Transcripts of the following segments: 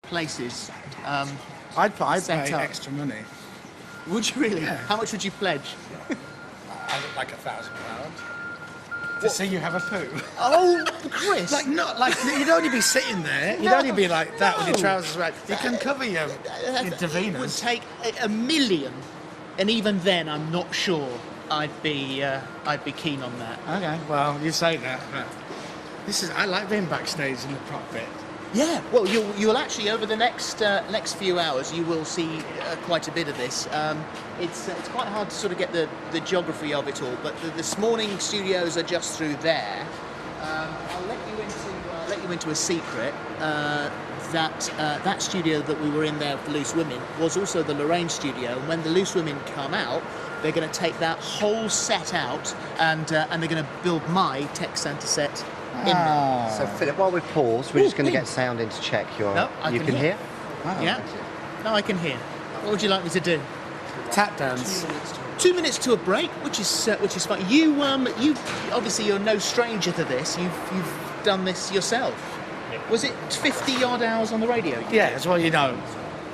places. I'd pay set up. extra money. Would you really? Yeah. How much would you pledge? I look like £1,000 to see you have a poo. Oh, Chris! Like not like you'd only be sitting there. You'd only be like that with your trousers around. You can cover your It would Davinas. take a million, and even then, I'm not sure I'd be keen on that. Okay, well you say that, but I like being backstage in the prop bit. Yeah, well, you'll actually over the next few hours you will see quite a bit of this. It's quite hard to sort of get the geography of it all, but this morning studios are just through there. I'll let you into a secret. That studio that we were in there for Loose Women was also the Lorraine studio, and when the Loose Women come out, they're going to take that whole set out and they're going to build my tech centre set. So Philip, while we pause, we're just going to get sound in to check your. No, you can hear. Oh. Yeah. No, I can hear. What would you like me to do? Tap dance. 2 minutes to a break, which is fine. You obviously you're no stranger to this. You've done this yourself. Was it 50 odd hours on the radio? Yeah, as well you know,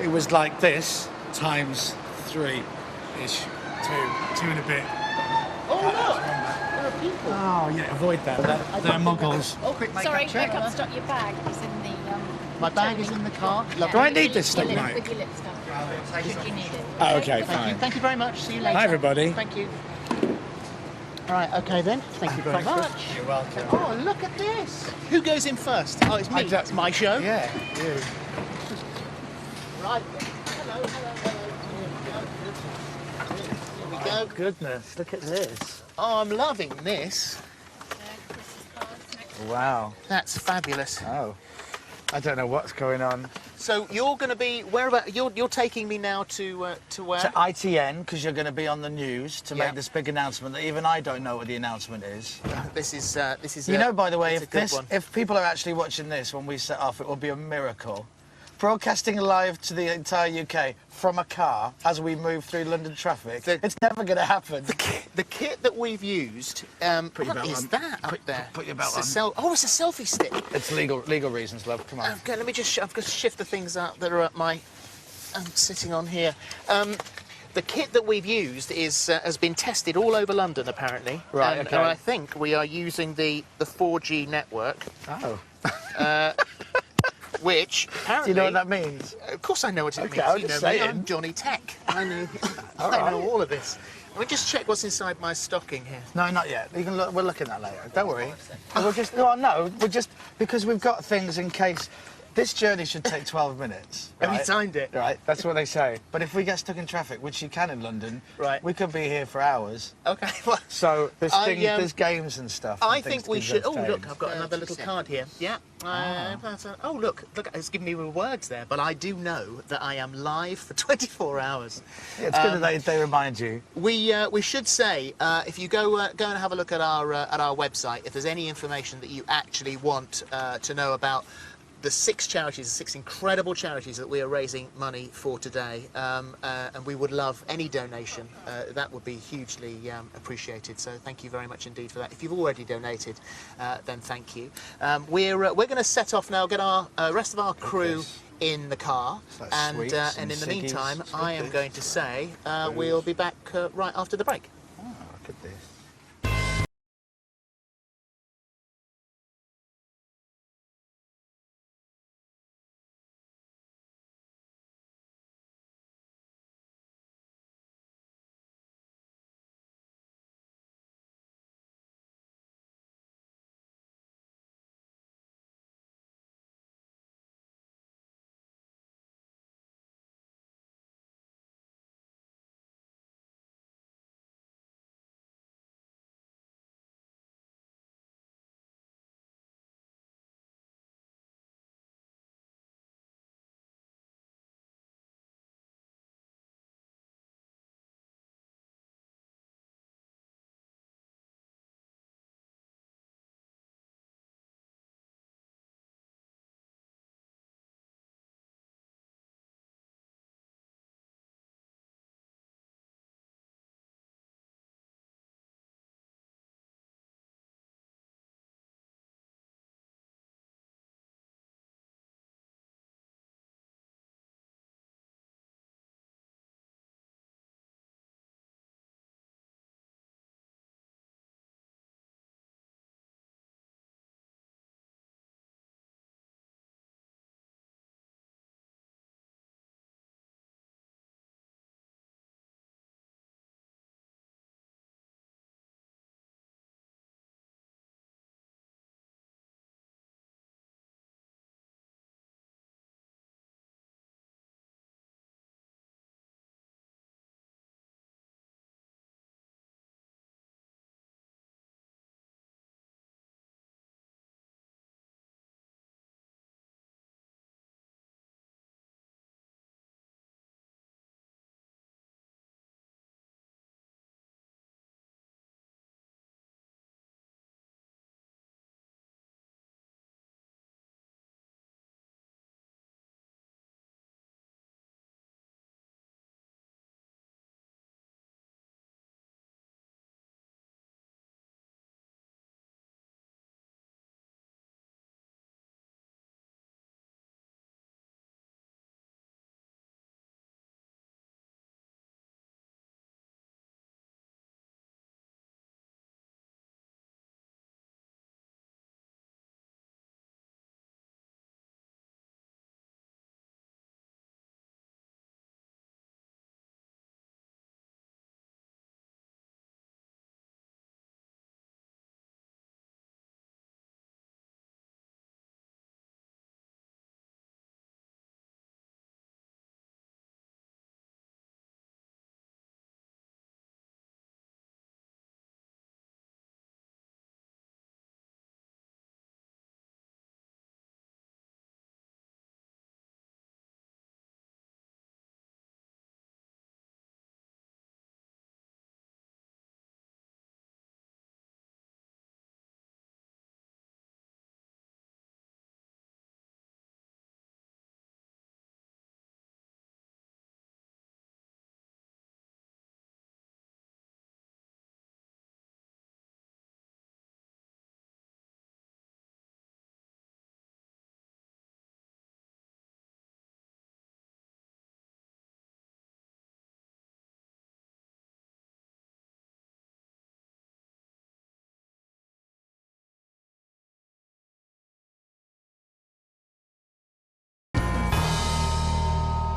it was like this times 3-ish, two and a bit. Oh look, there are people. Oh yeah, avoid that. They're muggles. Oh, quick, Sorry, check. I can't stop your bag. It's in the. My bag is in the car. Yeah. Do I need this stuff, With Mike? your lip stuff. Did you need it? Oh, okay, Thank fine. you. Thank you very much. See you later. Hi everybody. Thank you. Right, okay then. Thank you very much. You're welcome. Oh, look at this. Who goes in first? Oh, it's me. It's my show. Yeah, you. Right. Hello. Here we go. Goodness, look at this. Oh, I'm loving this. Wow. That's fabulous. Oh, I don't know what's going on. So you're going to be where about? You're taking me now to where? To ITN, because you're going to be on the news to Yeah. make this big announcement that even I don't know what the announcement is. This is. You know, by the way, it's a good one. if people are actually watching this when we set off, it will be a miracle. Broadcasting live to the entire UK from a car as we move through London traffic. It's never going to happen. The kit that we've used. Put your What belt is on. that up there? Put your belt It's on. it's a selfie stick. It's legal reasons, love. Come on. Okay, let me just. I've got to shift the things out that are at my. I'm sitting on here. The kit that we've used has been tested all over London, apparently. Right, And okay. I think we are using the 4G network, Oh. which Do apparently. you know what that means? Of course, I know what it Okay, means. I was You know just me, saying. I'm Johnny Tech. I know. All I know right. all of this. Let me just check what's inside my stocking here. No, not yet. You can look, we'll look at that later. Don't worry. We're just because we've got things in case. This journey should take 12 minutes. Have you right? timed it? Right, that's what they say. But if we get stuck in traffic, which you can in London, Right. we could be here for hours. Okay. Well, So there's I, there's games and stuff. I and things think to we keep should. us Oh, look, entertained. I've got another little card here. Yeah. Oh, look, it's giving me words there, but I do know that I am live for 24 hours. Yeah, it's good that they remind you. We should say if you go and have a look at our website, if there's any information that you actually want to know about the 6 charities, the 6 incredible charities that we are raising money for today, and we would love any donation. That would be hugely appreciated. So thank you very much indeed for that. If you've already donated, then thank you. We're going to set off now, get our rest of our crew in the car, like and sweets in and the ciggies. meantime, It's good I am this. going to say we'll be back right after the break. Oh, look at this.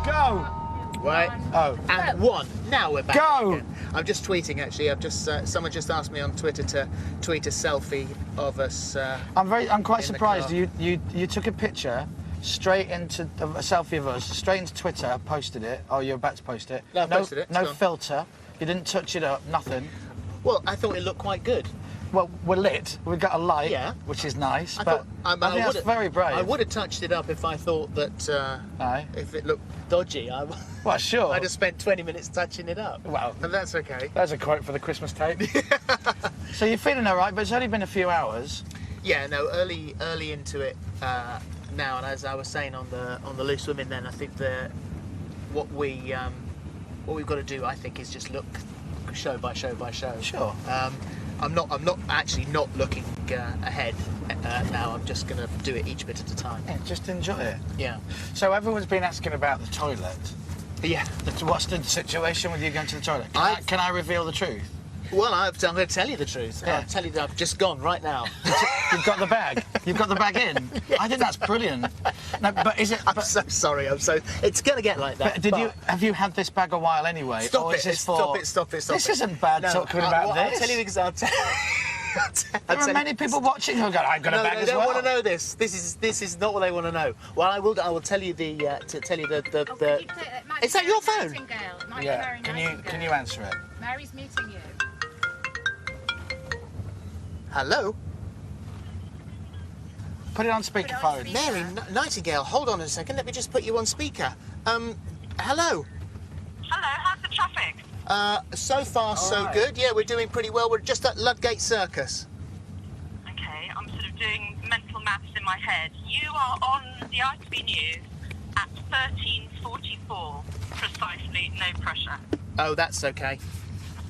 Go! Right. Oh. And 1. Now we're back. Go! Again. I'm just tweeting actually. I've just someone just asked me on Twitter to tweet a selfie of us. I'm quite in the surprised. car. You took a picture straight into a selfie of us, straight into Twitter, posted it. Oh, you're about to post it. No, I posted it. It's No gone. filter. You didn't touch it up. Nothing. Well, I thought it looked quite good. Well, we're lit. We've got a light, Yeah. which is nice. I but thought I think that's very brave. I would have touched it up if I thought that Aye. if it looked dodgy, Well, sure. I'd have spent 20 minutes touching it up. Well, But that's okay. there's a quote for the Christmas tape. So you're feeling all right, but it's only been a few hours. Yeah, no, early into it now, and as I was saying on the loose women, then I think what we've got to do, I think, is just look show by show by show. Sure. I'm not actually not looking ahead now. I'm just going to do it each bit at a time. Yeah, just enjoy it. Yeah. So everyone's been asking about the toilet. Yeah. What's the situation with you going to the toilet? Can I reveal the truth? Well, I'm going to tell you the truth. Yeah. I'll tell you that I've just gone right now. You've got the bag. You've got the bag in. Yes. I think that's brilliant. No, but is it? I'm so sorry. It's going to get like that. But have you had this bag a while anyway? Stop or it! Is this Stop for... it! Stop it! Stop This it! isn't bad talking about I'll this. tell you exactly. There are many people watching who are going, I've got a bag they as don't well. want to know this. This is not what they want to know. Well, I will tell you the Is that your phone? Yeah. Can you answer it? Mary's meeting you. Hello, Put it on speakerphone. speaker. Mary Nightingale. Hold on a second. Let me just put you on speaker. Hello. Hello, how's the traffic? So far so right. good. Yeah, we're doing pretty well. We're just at Ludgate Circus. Okay, I'm sort of doing mental maths in my head. You are on the ITV News at 13:44, precisely, no pressure. Oh, that's okay.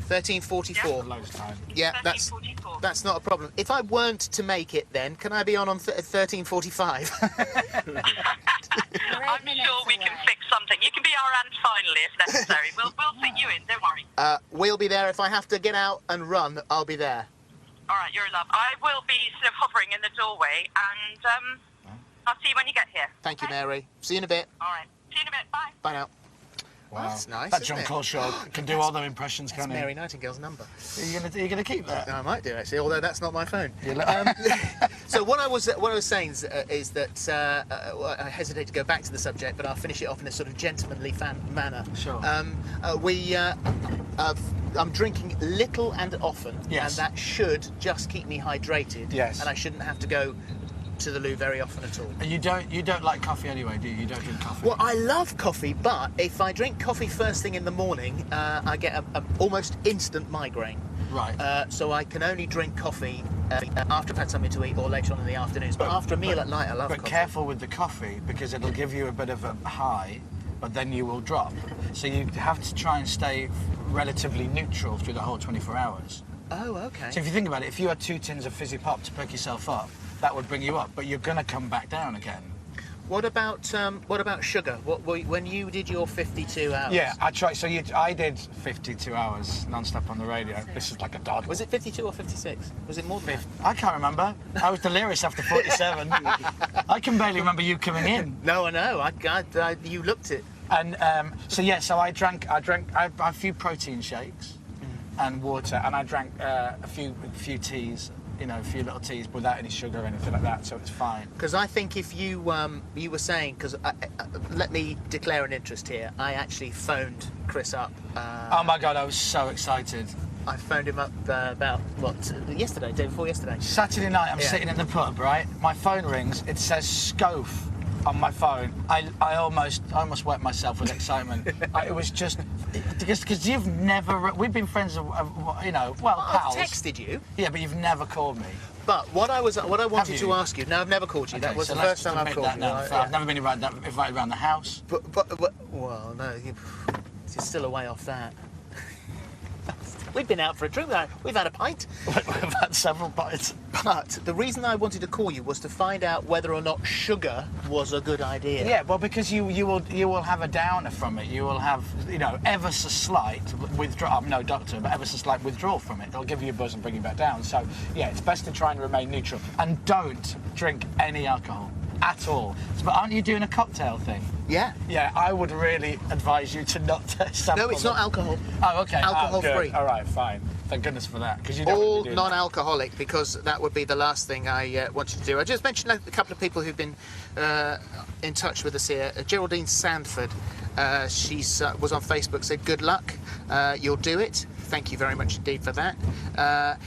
13:44. Loads of time. Yeah, 13:44. that's not a problem. If I weren't to make it, then can I be on 13:45? I'm sure we can fix something. You can be our aunt finally if necessary. We'll fit you in, don't worry. We'll be there. If I have to get out and run, I'll be there. All right, you're a love. I will be sort of hovering in the doorway, and I'll see you when you get here. Thank you, Mary. See you in a bit. All right, see you in a bit. Bye. Bye now. Wow. That's nice, That isn't John it? Coleshaw can do all the impressions, That's can't he? Mary Nightingale's number. Are you gonna keep that? I might do actually, although that's not my phone. You lo- So what I was saying is that I hesitate to go back to the subject, but I'll finish it off in a sort of gentlemanly manner. Sure. I'm drinking little and often, Yes. and that should just keep me hydrated. Yes. And I shouldn't have to go to the loo very often at all. You don't like coffee anyway, do you? You don't drink coffee. Well, I love coffee, but if I drink coffee first thing in the morning, I get a almost instant migraine. Right. So I can only drink coffee after I've had something to eat or later on in the afternoons. But after a meal at night, I love But coffee. careful with the coffee because it'll give you a bit of a high, but then you will drop. So you have to try and stay relatively neutral through the whole 24 hours. Oh, okay. So if you think about it, if you had 2 tins of fizzy pop to perk yourself up, that would bring you up, but you're going to come back down again. What about sugar? When you did your 52 hours? Yeah, I tried. So I did 52 hours non-stop on the radio. This is like a dog. Was it 52 or 56? Was it more than that? I can't remember. I was delirious after 47. I can barely remember you coming in. No, I know. You looked it. And so I drank a few protein shakes and water, and I drank a few teas. You know, a few little teas without any sugar or anything like that, so it's fine. Because I think if you were saying, because let me declare an interest here. I actually phoned Chris up. Oh my God, I was so excited. I phoned him up about yesterday, day before yesterday. Saturday night, I'm Yeah. sitting in the pub, right? My phone rings. It says Schofe on my phone. I almost wet myself with excitement. It was just because we've been friends, pals. I've texted you. Yeah, but you've never called me. But what I wanted you? to ask you. No, I've never called you. Okay, That was so the let's first time I've admit called that you. now. Right, I've never been invited around the house. But well, no, you're still a way off that. We've been out for a drink. We've had a pint. We've had several bites. But the reason I wanted to call you was to find out whether or not sugar was a good idea. Yeah, well, because you will have a downer from it. You will have, ever so slight withdrawal. I'm no doctor, but ever so slight withdrawal from it. It'll give you a buzz and bring you back down. So, yeah, it's best to try and remain neutral. And don't drink any alcohol. at all. But aren't you doing a cocktail thing? Yeah. Yeah, I would really advise you to not sample. No, it's not alcohol. Oh, okay. Alcohol free. All right, fine. Thank goodness for that, because you don't All want to do that. non-alcoholic, because that would be the last thing I wanted to do. I just mentioned a couple of people who've been in touch with us here. Geraldine Sandford, she was on Facebook, said good luck, you'll do it. Thank you very much indeed for that.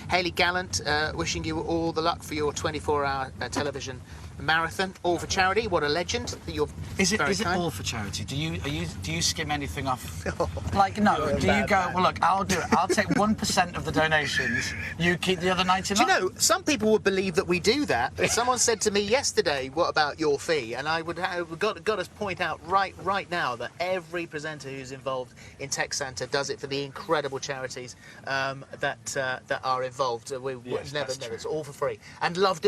Hayley Gallant, wishing you all the luck for your 24-hour television marathon, all for charity. What a legend! You're Is it very is it kind. all for charity? Do you skim anything off? Like no. Do you go? Well, look, I'll do it. I'll take 1% of the donations. You keep the other 99. Do you know, some people would believe that we do that. Someone said to me yesterday, "What about your fee?" And I would got to point out right now that every presenter who's involved in Tech Santa does it for the incredible charities that are involved. We Yes, never that's know. true. It's all for free, and love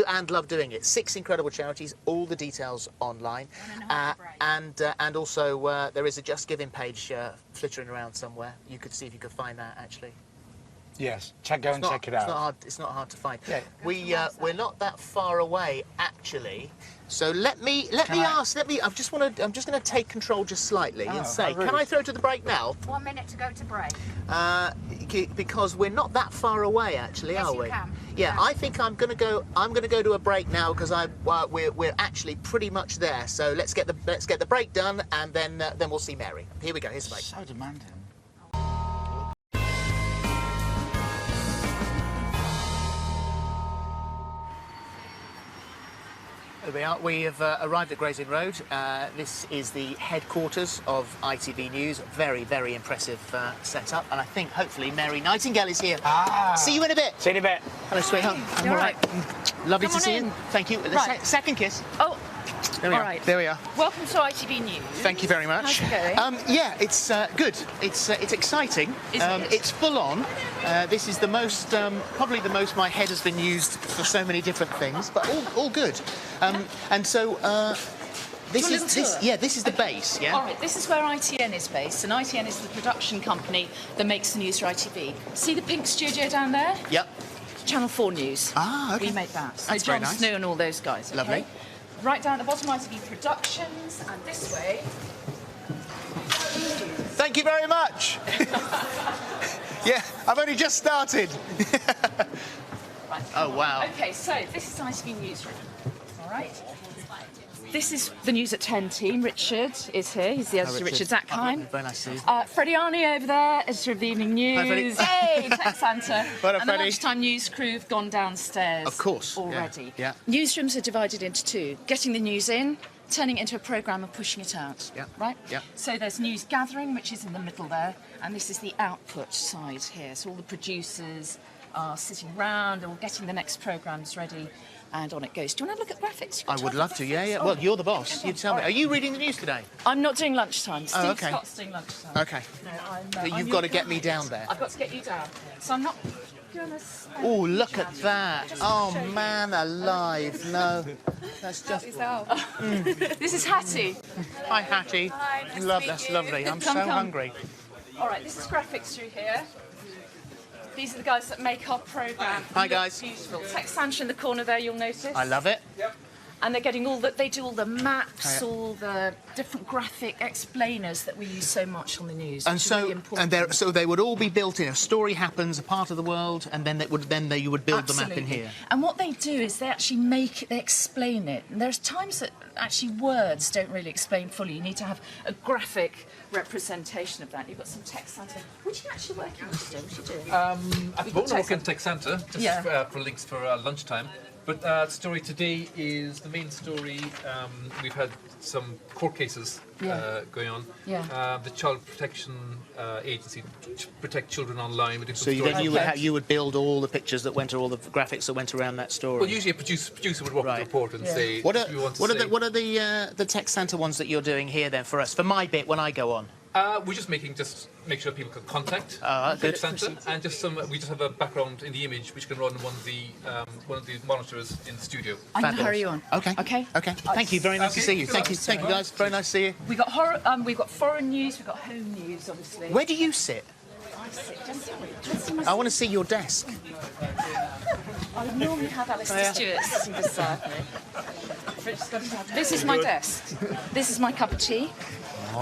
doing it. 6 incredible charities. All the details online, and also there is a Just Giving page flittering around somewhere. You could see if you could find that actually. Yes. Check it out. It's not hard to find. Yeah. We're not that far away actually. So let me ask. I'm just going to take control just slightly and say, how rude. can I throw to the break now? 1 minute to go to break. Because we're not that far away actually, Yes, are you we? can. Yeah, Yeah. I think I'm going to go to a break now because we're actually pretty much there. So let's get the break done, and then we'll see Mary. Here we go. Here's the break. So demanding. There we are. We have arrived at Gray's Inn Road. This is the headquarters of ITV News. Very, very impressive setup. And I think, hopefully, Mary Nightingale is here. See you in a bit. See you in a bit. Hello, sweetheart. I'm You all all right. Lovely Come to on see in. you. Thank you. Right. Second kiss. Oh, There we all are. right. There we are. Welcome to ITV News. Thank you very much. How's it going? Yeah, it's good. It's exciting. Isn't it? It's full on. This is the most, probably the most my head has been used for so many different things, but all good. And so this Do you want a little tour? this is the base. Yeah. All right, this is where ITN is based, and ITN is the production company that makes the news for ITV. See the pink studio down there? Yep. Channel 4 News. Ah, okay. We make that. So That's very Jon nice. Snow and all those guys. Okay? Lovely. Right down at the bottom, ITV Productions, and this way. Thank you very much. Yeah, I've only just started. Right. Oh wow. Okay, so this is ITV Newsroom. All right. This is the News at 10 team. Richard is here. He's the editor, Richard Zackheim. Very nice to see you. Freddie Arnie over there, editor of the Evening News. Freddie. Hey, Tech Santa. Well done, And the Freddie. lunchtime news crew have gone downstairs. Of course, yeah, Already. yeah. Newsrooms are divided into two: getting the news in, turning it into a programme and pushing it out. Yeah, Right? yeah. So there's news gathering, which is in the middle there, and this is the output side here. So all the producers are sitting around or getting the next programmes ready, and on it goes. Do you want to look at graphics? I would love to. Yeah, yeah. Well, you're the boss. You tell me. Are you reading the news today? I'm not doing lunchtime. Steve okay. Scott's doing lunchtime. Okay. No, But I'm you've your got to get me guide. down there. I've got to get you down. So I'm not gonna spend Oh, huge look at amounts. that. Just Oh, show you. man alive. No. That's just... This is Hattie. Hi, Hattie. Hi, nice to Love, meet that's you. lovely. I'm Come, so come. hungry. All right, this is graphics through here. These are the guys that make our programme. Hi, Look guys. Beautiful. Tech Santa in the corner there, you'll notice. I love it. And they're getting all that. They do all the maps, Oh, yeah. all the different graphic explainers that we use so much on the news. And which is so, really important. so they would all be built in. A story happens, a part of the world, and then you would build the map in Absolutely. here. And what they do is they actually make it, they explain it. And there's times that actually words don't really explain fully. You need to have a graphic representation of that. You've got some text Santa. What are you actually working on today? What are you doing? At the moment, I'm working on Tech Santa, just Yeah. for links for lunchtime. But story today is the main story. We've had some court cases going on. Yeah. The Child Protection Agency to protect children online. We're doing So some stories. you would build all the pictures that went, or all the graphics that went around that story. Well, usually a producer would work with the reporter and say, What are, we want to what are say. the what are the Tech Santa ones that you're doing here then for us? For my bit when I go on. We're just make sure people can contact good. Phillip Santa, and we just have a background in the image which can run on one of the monitors in the studio. I'm going to Fabulous. hurry you on. Okay. Okay. Okay. Thank you. Very nice to Okay, see you. good Thank you. luck. Thank you, guys. Very nice to see you. We've got horror, we've got foreign news, we've got home news, obviously. Where do you sit? I sit just see my I want to see your desk. I would normally have Alistair Stewart sitting beside me. This is my desk. This is my cup of tea.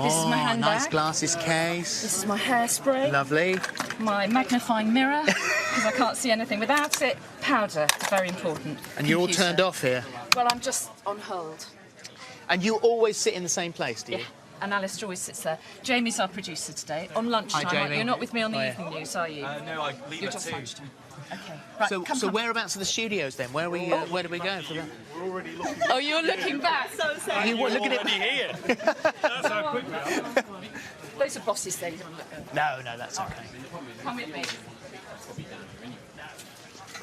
This is my handbag. Nice glasses case. This is my hairspray. Lovely. My magnifying mirror, because I can't see anything without it. Powder, very important. And you're all Computer. turned off here. Well, I'm just on hold. And you always sit in the same place, do you? Yeah. And Alistair always sits there. Jamie's our producer today. On lunchtime, Jamie. you're not with me on the Oh, yeah. evening news, are you? No, I leave You're at just 2. lunchtime. Okay. Right, So, come, so come. whereabouts are the studios then? Where do we go for that? We're already looking. Oh, you're looking back. So sorry. You look at it. here. That's how quick we are. Those are bosses' things. You want to look at. No, that's okay. Come with me.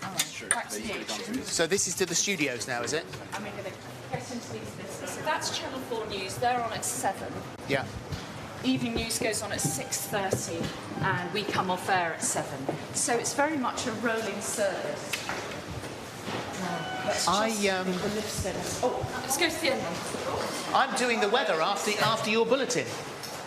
All right, back to the action. So this is to the studios now, is it? I'm going to get into these bits. So that's Channel 4 News. They're on at 7. Yeah. Evening news goes on at 6:30, and we come off air at 7. So it's very much a rolling service. Let's just get the lift steadiness. Oh, let's go to the end then. I'm doing the weather after your bulletin.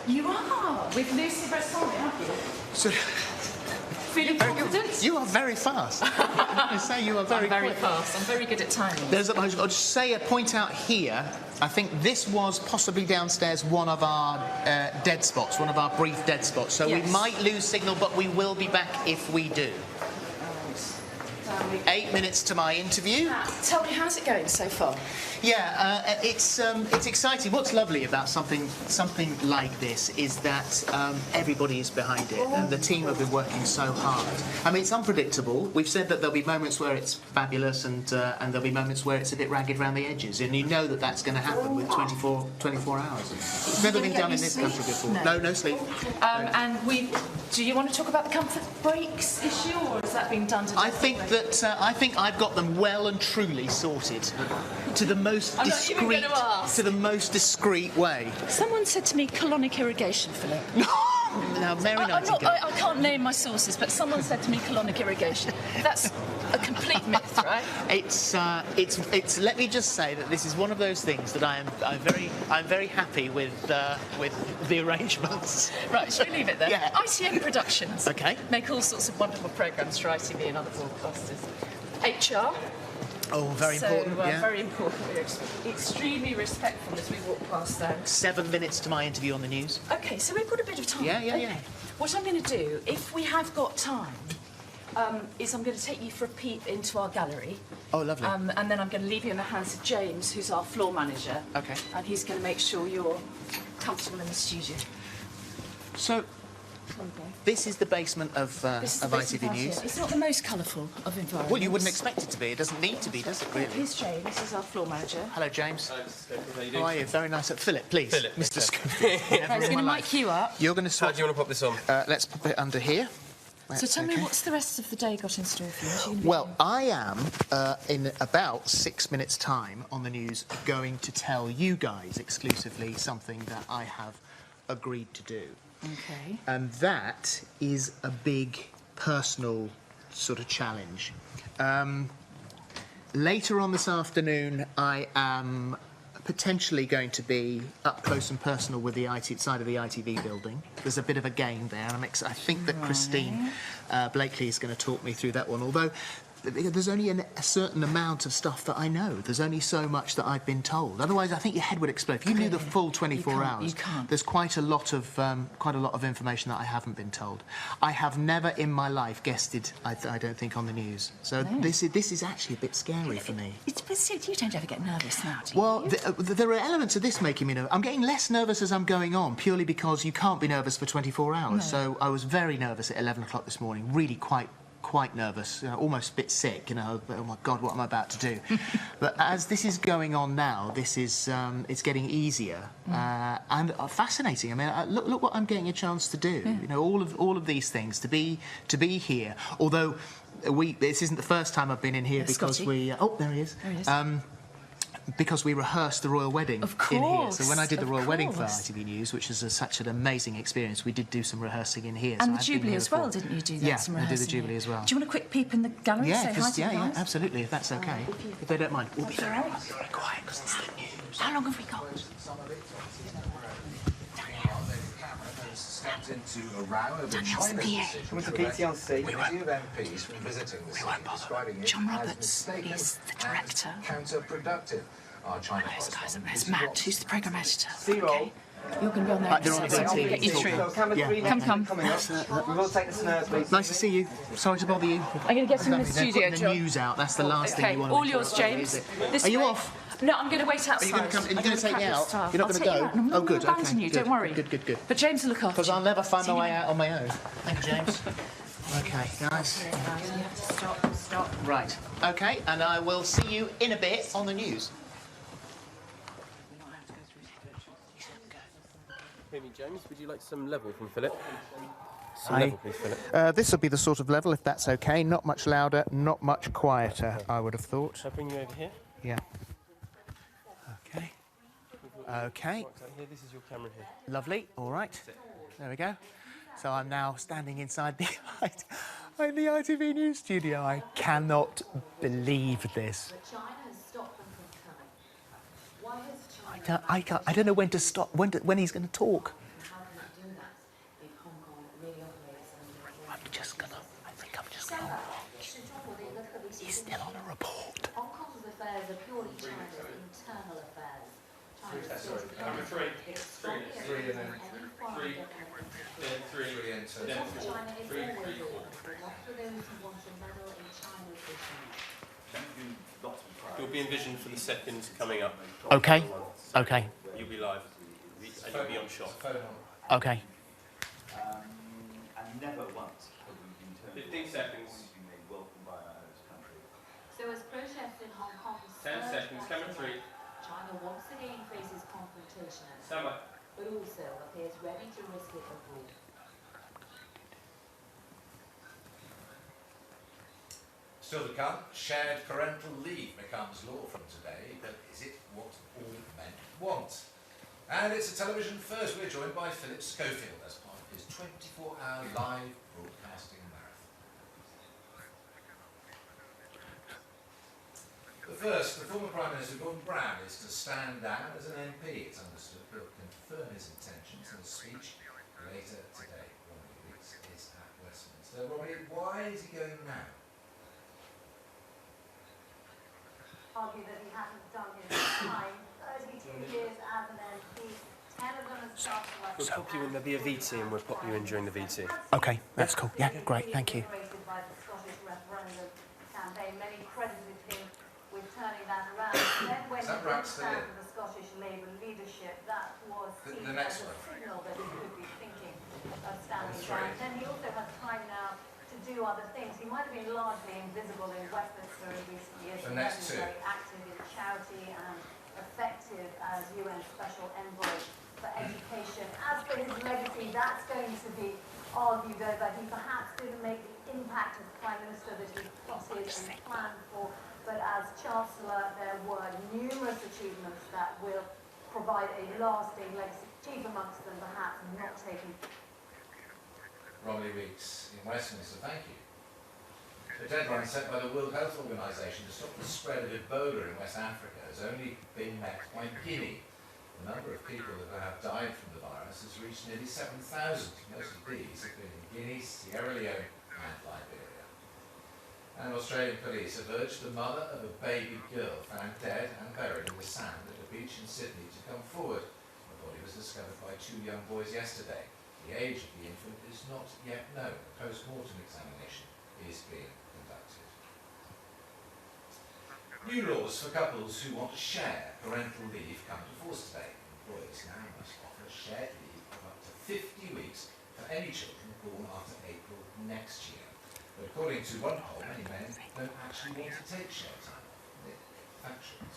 You are with Lucy Bresson, aren't you? So, Feeling confident? you are very fast. I say you are very I'm very quick. fast. I'm very good at timing. I'll just say a point out here. I think this was possibly downstairs one of our dead spots, one of our brief dead spots. So Yes. we might lose signal, but we will be back if we do. 8 minutes to my interview. Tell me, how's it going so far? Yeah, it's exciting. What's lovely about something like this is that everybody is behind it, and the team have been working so hard. I mean, it's unpredictable. We've said that there'll be moments where it's fabulous, and there'll be moments where it's a bit ragged around the edges, and you know that that's going to happen with 24 hours. It's never been done in this country before. No sleep. And do you want to talk about the comfort breaks issue, or has that been done? I think I've got them well and truly sorted to the most I'm not even discreet, going to ask. to the most discreet way. Someone said to me colonic irrigation, Phillip. Now, Mary Nightingale. I can't name my sources, but someone said to me colonic irrigation. That's a complete myth, right? It's. Let me just say that this is one of those things that I'm very happy with the arrangements. Right, shall we leave it there? Yeah. ITM Productions. Okay. Make all sorts of wonderful programmes for ITV and other broadcasters. HR. Oh, very important. Yeah. Very important. We're extremely respectful as we walk past there. 7 minutes to my interview on the news. Okay, so we've got a bit of time. Yeah. Okay. What I'm going to do, if we have got time, is I'm going to take you for a peep into our gallery. Oh, lovely. And then I'm going to leave you in the hands of James, who's our floor manager. Okay. And he's going to make sure you're comfortable in the studio. So, this is the basement of This is the basement ITV out here. News. It's not the most colourful of environments. Well, you wouldn't expect it to be. It doesn't need to be, does it, really? Here's James, this is our floor manager. Hello, James. How are you? Very nice. Phillip, please. Phillip, Mr. okay. Schofield. Right, he's going to mic you up. You're going to How swap. do you want to pop this on? Let's pop it under here. So tell me, what's the rest of the day got in store for you? What are you gonna be Well, doing? I am, in about 6 minutes' time on the news, going to tell you guys exclusively something that I have agreed to do. Okay. And that is a big personal sort of challenge. Later on this afternoon, I am potentially going to be up close and personal with the side of the ITV building. There's a bit of a game there, and I think that Christine Blakely is going to talk me through that one, although there's only a certain amount of stuff that I know. There's only so much that I've been told. Otherwise, I think your head would explode. If you knew the full 24 hours, you can't. there's quite a lot of information that I haven't been told. I have never in my life guessed it. I don't think on the news. So this is actually a bit scary for me. You don't ever get nervous now, do you? Well, there are elements of this making me nervous. I'm getting less nervous as I'm going on, purely because you can't be nervous for 24 hours. No. So I was very nervous at 11 o'clock this morning, really quite nervous, almost a bit sick, oh my God, what am I about to do? But as this is going on now, this is, it's getting easier and fascinating. I mean, look what I'm getting a chance to do. Yeah. All of these things, to be here, although this isn't the first time I've been in here because Scotty. oh, there he is. There he is. Because we rehearsed the royal wedding Of in here. course, So when I did the of royal wedding for course. ITV News, which was such an amazing experience, we did do some rehearsing in here. And so the I've been Jubilee here as well, before. didn't you do that? Yeah, some I did the rehearsing Jubilee here? as well. Do you want a quick peep in the gallery? Yeah, Say hi to the yeah, guys? absolutely, if that's okay. If they don't mind. We'll be That's all right. very quiet because it's the news. How long have we got? Stepped into a row over Daniel's China's PA. decision to prohibit committee of MPs from visiting the city, describing it John as Roberts mistaken is the and director. counterproductive. our China Those guys, correspondent. there's Matt, who's the programme editor. Zero. Okay. You're going to be on there. They're on so the I'll big get you TV. through. So camera Yeah. 3 Come, next come. coming up. We will take the snare, please. Nice to see you. Sorry to bother you. I'm going to get him in the They're studio, putting the John. news out. That's the last thing Okay, you want to all make yours, sure. James. Is it? This Are you way. off? No, I'm going to wait outside. Are you going to come? Are you going to take me out? You're not going to go? I'm Oh, good. Not abandon Okay. you. Good. Don't worry. Good. But James will look after Because you. I'll never find See my you way in a out on my own. Thank you, James. Okay, guys. minute. You have to stop. Right. Okay, and I will see you in a bit on the news. Amy James, would you like some level from Phillip? Some Hi. level, please, Phillip. This will be the sort of level, if that's okay. Not much louder, not much quieter, I would have thought. Shall I bring you over here? Yeah. Okay. Okay. Right, so here, this is your camera here. Lovely. All right. There we go. So I'm now standing inside the in the ITV News studio. I cannot believe this. China has stopped them from coming. Why has China... I don't know when to stop. When he's going to talk. How can it do that if Hong Kong really operates under... I think I'm just going to... He's still on a report. Hong Kong's affairs are purely China's internal affairs. Number three. Three and then three. Three and two. China is always ordered, but not for those who want to meddle in China's business. You'll be envisioned for the second coming up. Okay. Okay. You'll be live. And you'll be on shot. Okay. And never once have we been told 15 seconds. been made welcome by our host country. So as protests in Hong Kong 10 seconds. Camera 3. China once again faces confrontation, Stand by. but also appears ready to risk it abroad. Still to come, shared parental leave becomes law from today, but is it what all men want? And it's a television first. We're joined by Phillip Schofield as part of his 24-hour live broadcasting marathon. But first, the former Prime Minister Gordon Brown is to stand down as an MP. It's understood he'll confirm his intentions in a speech later today. Romney Weeks is at Westminster. Romney, why is he going now? Argue that he hasn't done his time. 32 years as an MP, 10 of them as Chancellor. We'll pop you in the VT and we'll pop you in during the VT. Okay. That's cool. Yeah. Great. Thank you. Created by the Scottish referendum campaign. Many credited him with turning that around. Then when he did stand for the Scottish Labour leadership, that was seen as a signal that he could be thinking of standing down. Then he also has time now to do other things. He might have been largely invisible in Westminster in recent years. He has been very active in charity and effective as UN Special Envoy for Education. As for his legacy, that's going to be argued over. He perhaps didn't make the impact as Prime Minister that he plotted and planned for, but as Chancellor there were numerous achievements that will provide a lasting legacy. Chief amongst them perhaps not taking... Romney Weeks in Westminster, thank you. The deadline set by the World Health Organization to stop the spread of Ebola in West Africa has only been met by Guinea. The number of people that have died from the virus has reached nearly 7,000. Most of these have been in Guinea, Sierra Leone and Liberia. And Australian police have urged the mother of a baby girl found dead and buried in the sand at a beach in Sydney to come forward. The body was discovered by 2 young boys yesterday. The age of the infant is not yet known. A post-mortem examination is being conducted. New laws for couples who want to share parental leave come to force today. Employers now must offer shared leave of up to 50 weeks for any children born after April next year. But according to one poll, many men don't actually want to take shared time off. Factual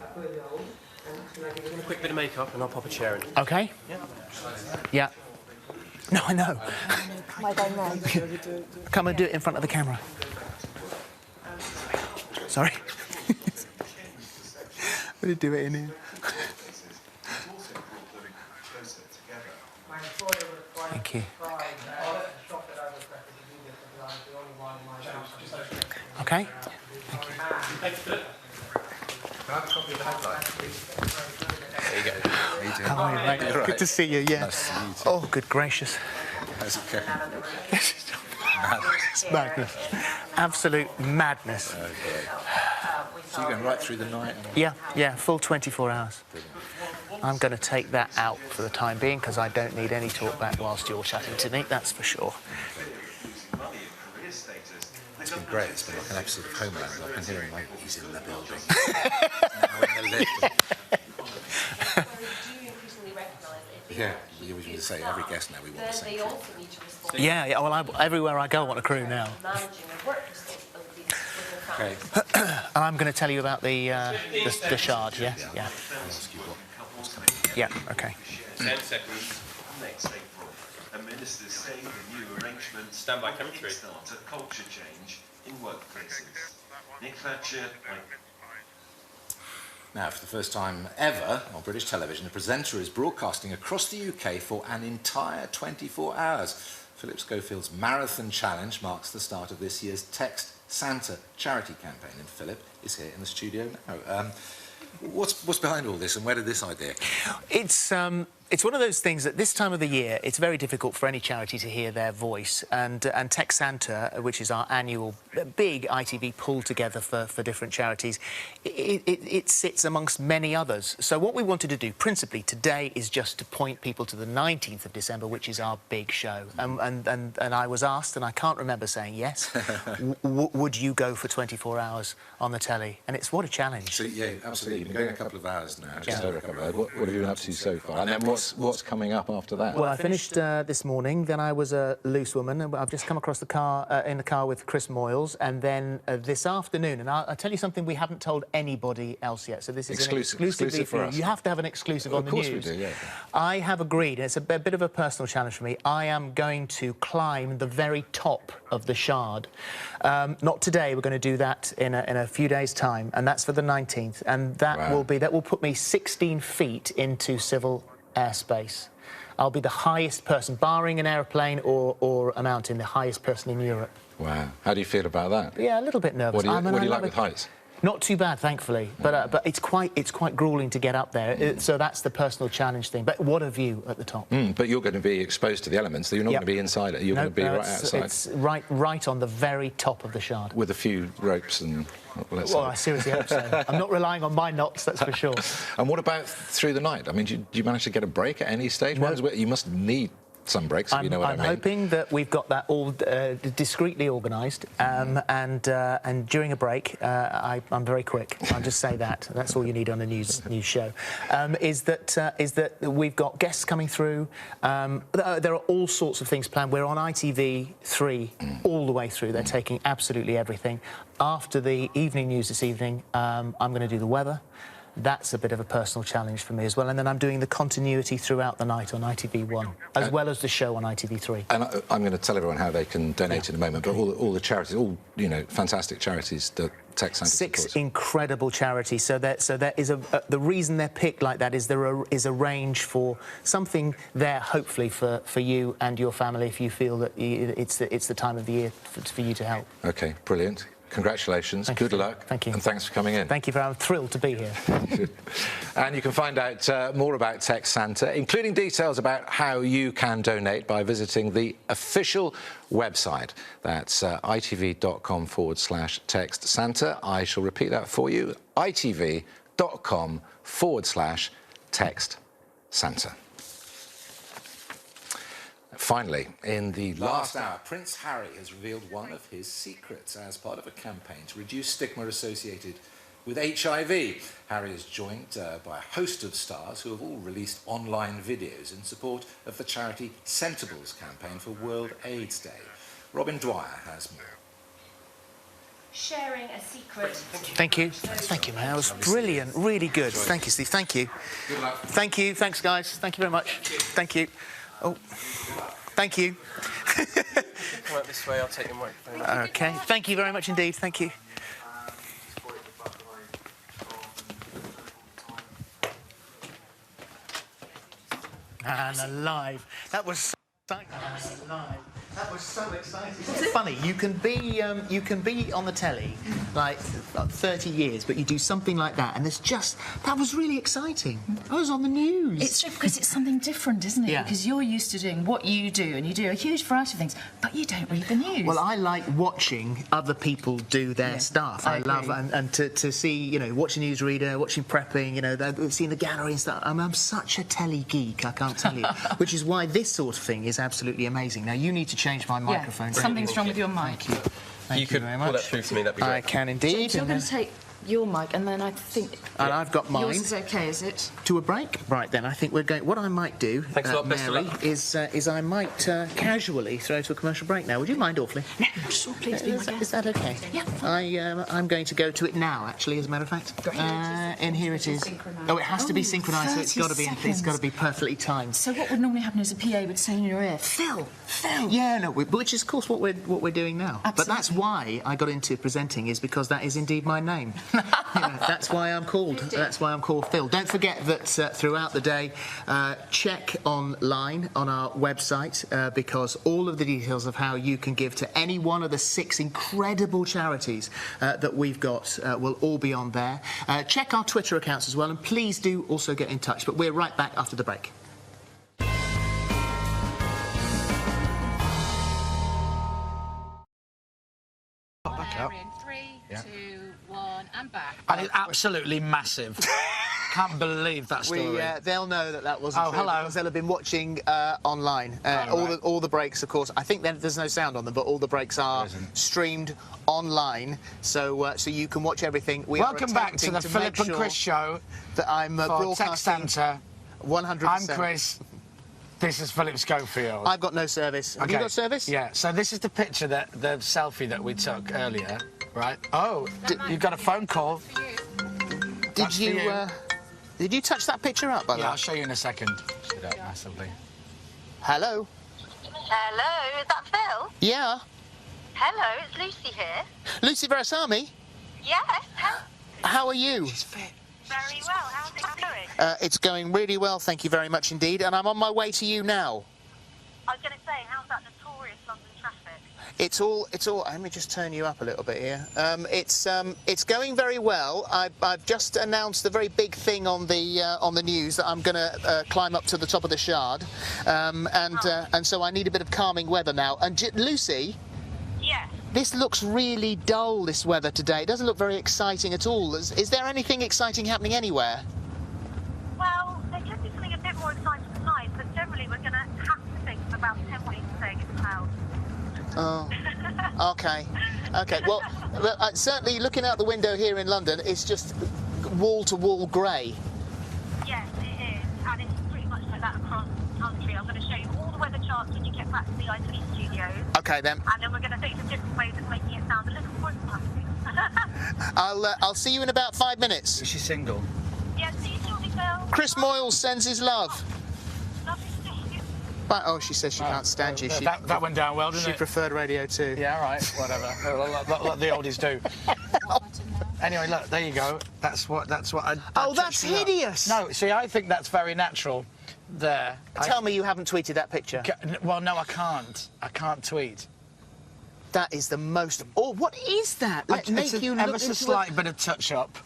A quick bit of makeup and I'll pop a chair in. Okay. Yeah. No, I know. Come and do it in front of the camera. Sorry. We did do it in here. Thank you. Okay. Thanks, Phillip. Can I have a copy of the headline, please? There you go. How you doing? How are you, mate? You're right. Good to see you, yeah. Nice to meet you. Oh, good gracious. How's it going? It's madness. Absolute madness. So you're going right through the night? Yeah, full 24 hours. I'm going to take that out for the time being because I don't need any talkback whilst you're chatting to me, that's for sure. It's been great. It's been like an episode of Homeland. I've been hearing like he's in the building. Now in the lift. Yeah, you would say every guest now we want the same crew. Yeah, well, everywhere I go I want a crew now. Okay. And I'm going to tell you about the shard, yeah? Yeah. I'll ask you what's coming. Yeah, okay. 10 seconds. Next April, and ministers say the new arrangement Stand by, coming through. start a culture change in workplaces. Nick Thatcher. Now, for the first time ever on British television, a presenter is broadcasting across the UK for an entire 24 hours. Phillip Schofield's Marathon Challenge marks the start of this year's Text Santa charity campaign, and Phillip is here in the studio now. What's behind all this, and where did this idea come? It's one of those things that this time of the year it's very difficult for any charity to hear their voice, and Text Santa, which is our annual big ITV pull together for different charities, it sits amongst many others. So what we wanted to do principally today is just to point people to the 19th of December, which is our big show. And I was asked, and I can't remember saying yes, would you go for 24 hours on the telly? And it's what a challenge. So, yeah, absolutely. You've been going a couple of hours now. Just over a couple of hours. What have you been up to so far? And then what's coming up after that? Well, I finished this morning, then I was a loose woman, and I've just come across the car, in the car with Chris Moyles, and then this afternoon, and I'll tell you something we haven't told anybody else yet, so this is exclusively for us. You have to have an exclusive on the news. Of course we do, yeah. I have agreed, and it's a bit of a personal challenge for me, I am going to climb the very top of the Shard. Not today, we're going to do that in a few days' time, and that's for the 19th, and that will put me 16 feet into civil airspace. I'll be the highest person, barring an aeroplane or a mountain, the highest person in Europe. Wow. How do you feel about that? Yeah, a little bit nervous. What do you like with heights? Not too bad, thankfully, but it's quite gruelling to get up there. So that's the personal challenge thing. But what a view at the top! But you're going to be exposed to the elements. So you're not going to be inside it. You're going to be right outside. It's right on the very top of the Shard. With a few ropes and. Well, I seriously hope so. I'm not relying on my knots, that's for sure. And what about through the night? I mean, do you manage to get a break at any stage? No. You must need some breaks, if you know what I mean. I'm hoping that we've got that all discreetly organised, and during a break, I'm very quick. I'll just say that. That's all you need on a news show. Is that we've got guests coming through. There are all sorts of things planned. We're on ITV3 all the way through. They're taking absolutely everything. After the evening news this evening, I'm going to do the weather. That's a bit of a personal challenge for me as well. And then I'm doing the continuity throughout the night on ITV1, as well as the show on ITV3. And I'm going to tell everyone how they can donate in a moment, but all the charities, fantastic charities that Text Santa supports. 6 incredible charities. So there is the reason they're picked like that is there is a range for something there, hopefully, for you and your family if you feel that it's the time of the year for you to help. OK, brilliant. Congratulations, good luck. Thank you. And thanks for coming in. Thank you, I'm thrilled to be here. And you can find out more about Text Santa, including details about how you can donate by visiting the official website. That's itv.com/Text Santa. I shall repeat that for you, itv.com/Text Santa. Finally, in the last hour, Prince Harry has revealed one of his secrets as part of a campaign to reduce stigma associated with HIV. Harry is joined by a host of stars who have all released online videos in support of the charity Sentables campaign for World AIDS Day. Robin Dwyer has more. Sharing a secret. Thank you. Thank you, man. That was brilliant. Really good. Thank you, Steve. Thank you. Good luck. Thank you. Thanks, guys. Thank you very much. Thank you. Oh, thank you. Come out this way, I'll take your microphone. OK. Thank you very much indeed. Thank you. And alive. That was... And alive. That was so exciting. Isn't it funny? You can be on the telly like 30 years, but you do something like that, and that was really exciting. I was on the news. It's true because it's something different, isn't it? Yeah. Because you're used to doing what you do, and you do a huge variety of things, but you don't read the news. Well, I like watching other people do their stuff. I love and to see, you know, watching newsreader, watching prepping, you know, seeing the gallery and stuff. I'm such a telly geek, I can't tell you. Which is why this sort of thing is absolutely amazing. Now you need to change my microphone. Something's wrong with your mic. Thank you could very pull much. that through for me, that'd be great. I can indeed. James, you're going to take your mic, and then I think... And I've got mine. Yours is OK, is it? To a break? Right, then, I think we're going... What I might do, Thanks a lot, best of Mary, luck. is I might casually throw to a commercial break now. Would you mind awfully? No, sure, please be my guest. Is that OK? Yeah. I'm going to go to it now, actually, as a matter of fact. And here it is. Oh, it has to be synchronised, so it's got to be perfectly timed. So what would normally happen is a PA would say in your ear, Phil! Yeah, no, which is, of course, what we're doing now. Absolutely. But that's why I got into presenting, is because that is indeed my name. You know, that's why I'm called. That's why I'm called Phil. Don't forget that throughout the day, check online on our website because all of the details of how you can give to any one of the 6 incredible charities that we've got will all be on there. Check our Twitter accounts as well, and please do also get in touch. But we're right back after the break. In 3, 2, 1, and back. And it's absolutely massive. Can't believe that story. They'll know that wasn't true. Hello. Because they'll have been watching online. All the breaks, of course. I think there's no sound on them, but all the breaks are streamed online, so you can watch everything. Welcome back to the Phillip and Chris show. That I'm broadcasting. Tech Centre. 100%. I'm Chris. This is Phillip Schofield. I've got no service. Have you got service? Yeah. So this is the picture the selfie that we took earlier, right? Oh, you got a phone call. Did you touch that picture up, by the way? I'll show you in a second. Stood up massively. Hello? Hello, is that Phil? Yeah. Hello, it's Lucy here. Lucy Verasamy? Yes. How are you? She's fit. Very well. How's it going? It's going really well, thank you very much indeed, and I'm on my way to you now. I was going to say, how's that notorious London traffic? It's all. Let me just turn you up a little bit here. It's going very well. I've just announced the very big thing on the news that I'm going to climb up to the top of the Shard, and so I need a bit of calming weather now. And Lucy. Yes. This looks really dull, this weather today. It doesn't look very exciting at all. Is there anything exciting happening anywhere? Well, there could be something a bit more exciting tonight, but generally we're going to have to think for about 10 weeks saying it's clouds. Oh, OK. OK, well, certainly looking out the window here in London, it's just wall-to-wall grey. Yes, it is, and it's pretty much like that across the country. I'm going to show you all the weather charts when you get back to the ITV studios. OK, then. And then we're going to think of different ways of making it sound a little more exciting. I'll see you in about 5 minutes. Is she single? Yeah, see you shortly, Phil. Chris Moyles sends his love. Lovely to see you. But, oh, she says she can't stand you. That went down well, didn't it? She preferred Radio 2. Yeah, all right, whatever. Let the oldies do. Anyway, look, there you go. That's what I... Oh, that's hideous! No, see, I think that's very natural. There. Tell me you haven't tweeted that picture. Well, no, I can't. I can't tweet. That is the most... Oh, what is that? It's ever so slight bit of touch-up.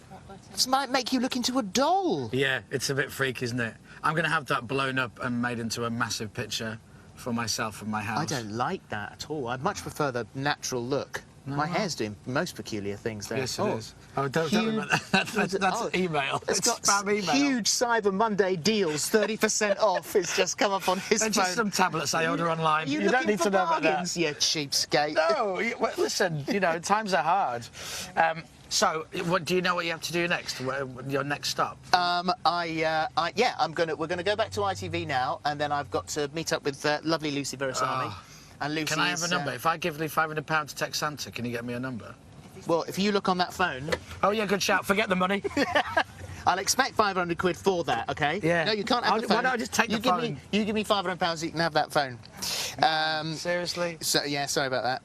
This might make you look into a doll. Yeah, it's a bit freak, isn't it? I'm going to have that blown up and made into a massive picture for myself and my house. I don't like that at all. I much prefer the natural look. No, my hair's doing most peculiar things there. Yes, it is. Oh, don't remember that. That's email. It's got spam email. Huge Cyber Monday deals, 30% off. It's just come up on his phone. Just some tablets I order online. You don't need to know about that. You cheapskate. No, listen, times are hard. So, what do you know what you have to do next? Your next stop? We're going to go back to ITV now, and then I've got to meet up with lovely Lucy Verasamy. And Lucy can I have a number? If I give Lee £500 to Tech Santa, can you get me a number? Well, if you look on that phone... Oh, yeah, good shout. Forget the money. I'll expect 500 quid for that, OK? Yeah. No, you can't have the phone. Why don't I just take the phone? You give me £500, you can have that phone. Seriously? So, yeah, sorry about that.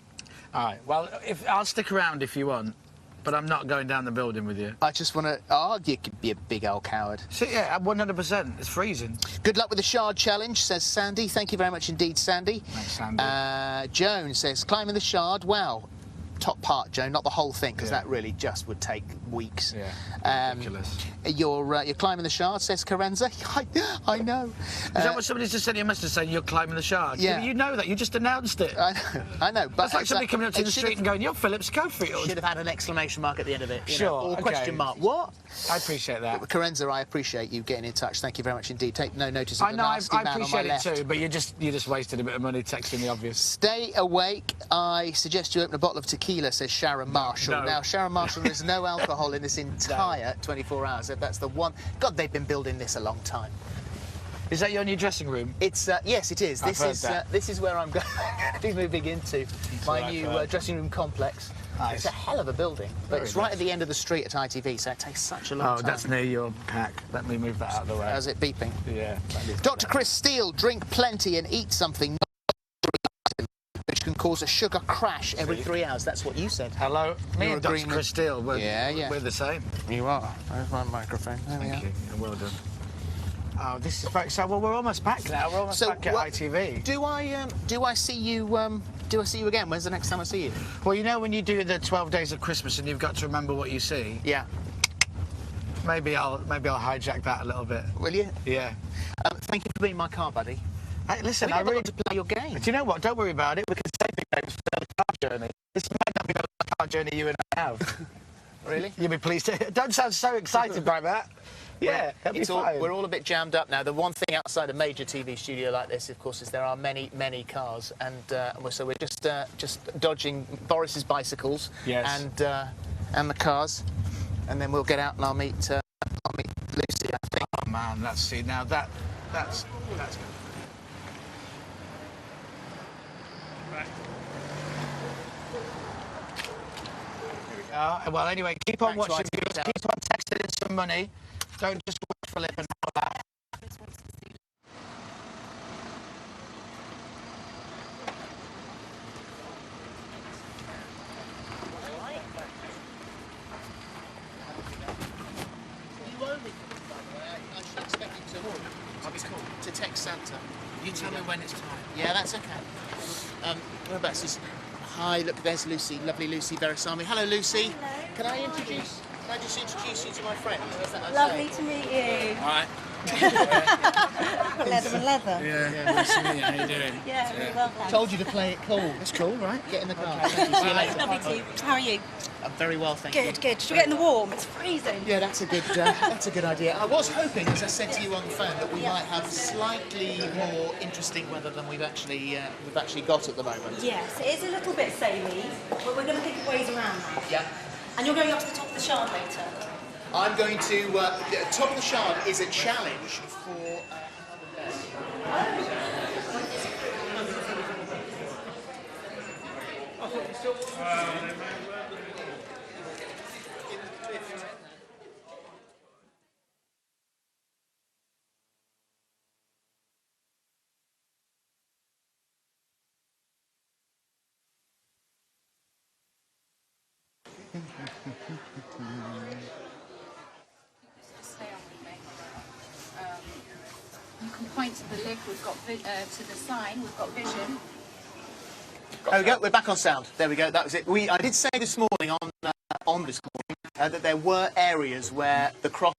All right. Well, I'll stick around if you want. But I'm not going down the building with you. I just want to... Oh, you could be a big old coward. See, yeah, 100%. It's freezing. Good luck with the Shard Challenge, says Sandy. Thank you very much indeed, Sandy. Thanks, Sandy. Joan says, climbing the Shard, wow. Top part, Joan, not the whole thing, because that really just would take weeks. Yeah, ridiculous. You're climbing the Shard, says Carenza. I know. Is that what somebody just sent you a message saying you're climbing the Shard? Yeah. You know that. You just announced it. I know. But that's like somebody coming up to the street and going, you're Phillip Schofield. Should have had an exclamation mark at the end of it. Sure. Or question mark. What? I appreciate that. Carenza, I appreciate you getting in touch. Thank you very much indeed. Take no notice of I the know, nasty I man on my appreciate left. it too, but you just wasted a bit of money texting the obvious. Stay awake. I suggest you open a bottle of tequila, says Sharon Marshall. No. Now, Sharon Marshall, there's no alcohol in this entire 24 hours. That's the one. God, they've been building this a long time. Is that your new dressing room? It's yes, it is. This is where I'm going to be moving into my new dressing room complex. Nice. It's a hell of a building, but it's right at the end of the street at ITV, so it takes such a long time. Oh, that's near your pack. Let me move that out of the way. How's it beeping? Yeah. Dr. Chris Steele, drink plenty and eat something which can cause a sugar crash every 3 hours. That's what you said. Hello, me and Dr. Chris Steele. We're the same. You are. There's my microphone. There Thank you. Well done. Oh, this is very... So, well, we're almost back now. We're almost back at ITV. Do I see you? Do I see you again? When's the next time I see you? Well, you know when you do the 12 Days of Christmas and you've got to remember what you see. Yeah. Maybe I'll hijack that a little bit. Will you? Yeah. Thank you for being my car buddy. Hey, listen, I really want to play your game. Do you know what? Don't worry about it. We can save the games for the car journey. This might not be the car journey you and I have. Really? You'll be pleased to... Don't sound so excited by that. Yeah, we're all a bit jammed up now. The one thing outside a major TV studio like this, of course, is there are many, many cars, and so we're just dodging Boris's bicycles and the cars, and then we'll get out and I'll meet Lucy, I think. Oh man, that's that's good. Well, anyway, keep on watching videos, keep on texting in some money. Don't just watch Phillip and all that. I should expect you to text Santa. You tell me when it's time. Yeah, that's okay. Whereabouts is... Hi, look, there's Lucy, lovely Lucy Beresami. Hello, Lucy. Hello. Can I just introduce you to my friend? Is that okay? Lovely to meet you. All right. Leather and leather. Yeah, nice to meet you. How you doing? Yeah, really well, thanks. Told you to play it cool. It's cool, right? Get in the car. Thank you. See you later. Lovely to. How are you? I'm very well, thank you. Good. Should we get in the warm? It's freezing. Yeah, that's a good idea. I was hoping, as I said to you on the phone, that we might have slightly more interesting weather than we've actually got at the moment. Yes, it is a little bit samey, but we're going to think of ways around that. Yeah. And you're going up to the top of the Shard later. I'm going to... Top of the Shard is a challenge for another day. You can point to the lift. We've got to the sign. We've got vision. There we go. We're back on sound. There we go. That was it. I did say this morning on this morning that there were areas where the cross